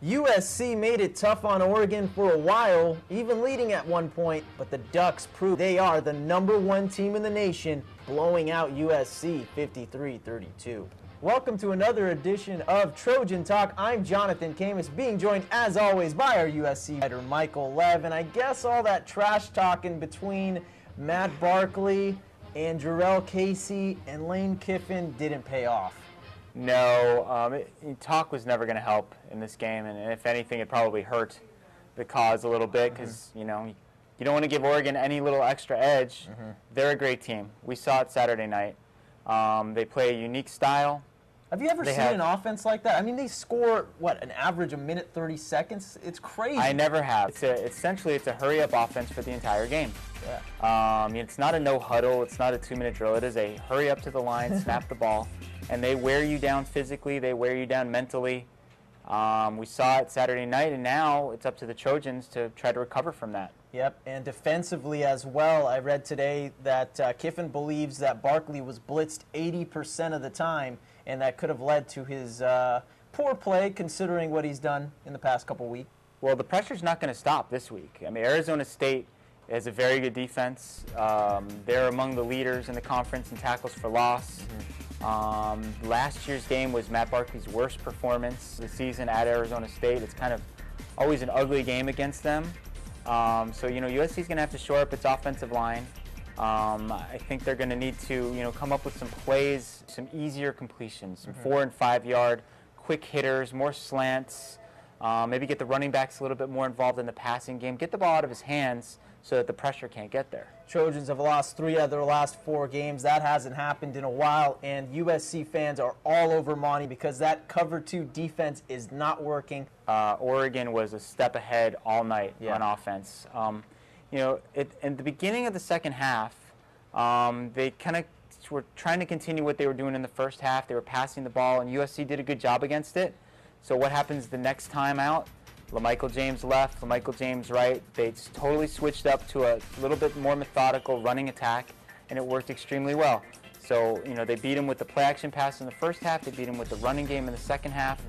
USC made it tough on Oregon for a while, even leading at one point, but the Ducks proved they are the #1 team in the nation, blowing out USC 53-32. Welcome to another edition of Trojan Talk. I'm Jonathan Khamis, being joined as always by our USC writer Michael Lev, and I guess all that trash talking between Matt Barkley and Jurrell Casey and Lane Kiffin didn't pay off. No, talk was never going to help in this game, and if anything, it probably hurt the cause a little bit because, you know, you don't want to give Oregon any little extra edge. They're a great team. We saw it Saturday night. They play a unique style. Have you ever seen an offense like that? I mean, they score, what, an average a minute 30 seconds? It's crazy. I never have. Essentially, it's a hurry-up offense for the entire game. Yeah. It's not a no-huddle. It's not a 2-minute drill. It is a hurry up to the line, snap the ball. And they wear you down physically. They wear you down mentally. We saw it Saturday night, and now it's up to the Trojans to try to recover from that. Yep, and defensively as well. I read today that Kiffin believes that Barkley was blitzed 80% of the time, and that could have led to his poor play, considering what he's done in the past couple weeks. Well, the pressure's not going to stop this week. I mean, Arizona State is a very good defense. They're among the leaders in the conference in tackles for loss. Last year's game was Matt Barkley's worst performance this season at Arizona State. It's kind of always an ugly game against them. So, USC's going to have to shore up its offensive line. I think they're going to need to, come up with some plays, some easier completions, some 4- and 5-yard quick hitters, more slants, maybe get the running backs a little bit more involved in the passing game, get the ball out of his hands so that the pressure can't get there. Trojans have lost 3 of their last 4 games. That hasn't happened in a while, and USC fans are all over Monty because that cover 2 defense is not working. Oregon was a step ahead all night on offense. In the beginning of the second half, they kind of were trying to continue what they were doing in the first half. They were passing the ball, and USC did a good job against it. So what happens the next time out? LaMichael James left, LaMichael James right. They totally switched up to a little bit more methodical running attack, and it worked extremely well. So, they beat him with the play-action pass in the first half. They beat him with the running game in the second half.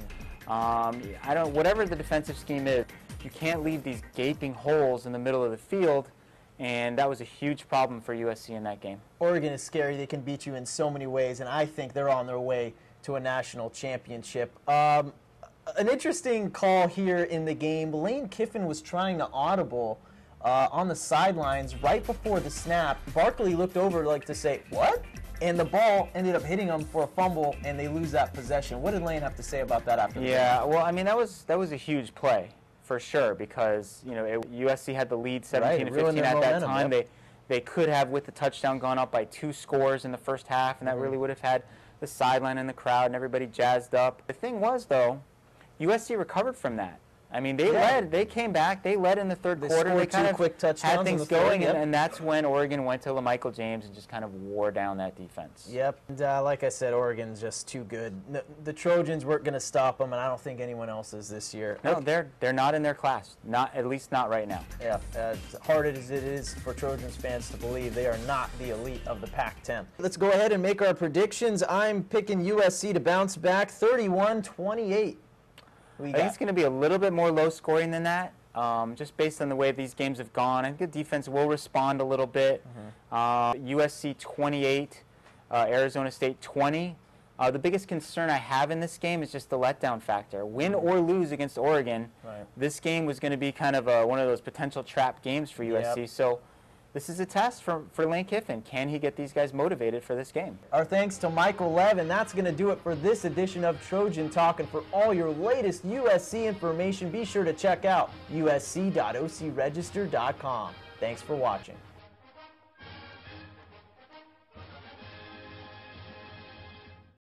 Whatever the defensive scheme is, you can't leave these gaping holes in the middle of the field, and that was a huge problem for USC in that game. Oregon is scary. They can beat you in so many ways, and I think they're on their way to a national championship. An interesting call here in the game. Lane Kiffin was trying to audible on the sidelines right before the snap. Barkley looked over like to say, "What?" And the ball ended up hitting him for a fumble, and they lose that possession. What did Lane have to say about that after the game? Yeah, well, I mean, that was a huge play for sure because, USC had the lead 17-15 at that time. Yep. They could have, with the touchdown, gone up by 2 scores in the first half, and that really would have had the sideline and the crowd and everybody jazzed up. The thing was, though, USC recovered from that. I mean, they led. They came back. They led in the third quarter. They kind of quick touchdowns had things going, and that's when Oregon went to LaMichael James and just kind of wore down that defense. Yep. And, like I said, Oregon's just too good. The Trojans weren't going to stop them, and I don't think anyone else is this year. No, they're not in their class. At least not right now. Yeah. As hard as it is for Trojans fans to believe, they are not the elite of the Pac-10. Let's go ahead and make our predictions. I'm picking USC to bounce back 31-28. I think it's going to be a little bit more low scoring than that, just based on the way these games have gone. I think the defense will respond a little bit. USC 28, Arizona State 20. The biggest concern I have in this game is just the letdown factor. Win or lose against Oregon, this game was going to be kind of one of those potential trap games for USC. So this is a test for Lane Kiffin. Can he get these guys motivated for this game? Our thanks to Michael Lev, and that's going to do it for this edition of Trojan Talk. And for all your latest USC information, be sure to check out usc.ocregister.com. Thanks for watching.